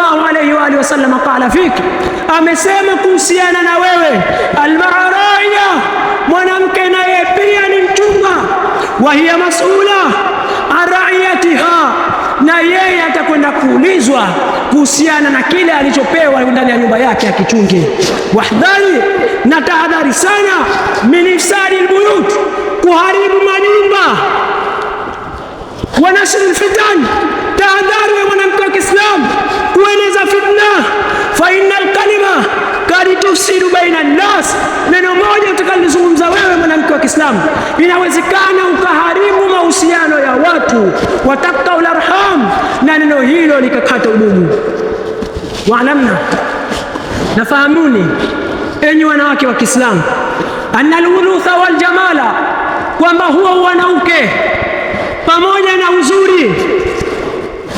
sallallahu alayhi wa alihi wasallam qala fiki, amesema kuhusiana na wewe, almar'a ra'iya, mwanamke naye pia ni mchunga, wa hiya mas'ula an ra'iyatiha, na yeye atakwenda kuulizwa kuhusiana na kile alichopewa ndani ya nyumba yake akichunge. Wahdhari, na tahadhari sana, min ifsadi albuyut, kuharibu manyumba, wa nashri alfitan, tahadhari ya mwanamke wa Kiislamu kueneza fitna. Fa inna alkalima kad tufsidu baina an-nas, neno moja utakalizungumza wewe mwanamke wa Kiislamu inawezekana ukaharibu mahusiano ya watu, watakta ularham, na neno hilo likakata udugu. Waalamna, nafahamuni enyi wanawake wa Kiislamu, anna alwurutha wal jamala, kwamba huwa wanawake pamoja na uzuri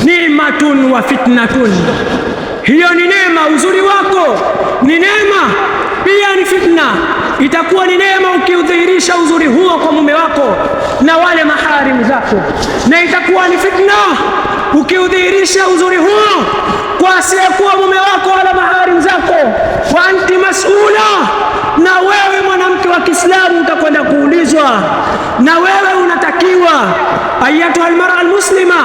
ni'matun wa fitnatun, hiyo ni neema. Uzuri wako ni neema, pia ni fitna. Itakuwa ni neema ukiudhihirisha uzuri huo kwa mume wako na wale maharimu zako, na itakuwa ni fitna ukiudhihirisha uzuri huo kwa asiyekuwa mume wako wala maharimu zako. Wa anti mas'ula, na wewe mwanamke wa Kiislamu utakwenda kuulizwa, na wewe unatakiwa ayatuha almar'a almuslima,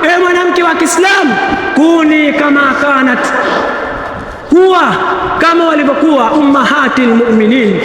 ewe mwanamke wa Kiislamu, kuni kama kanat, kuwa kama walivyokuwa ummahatil mu'minin.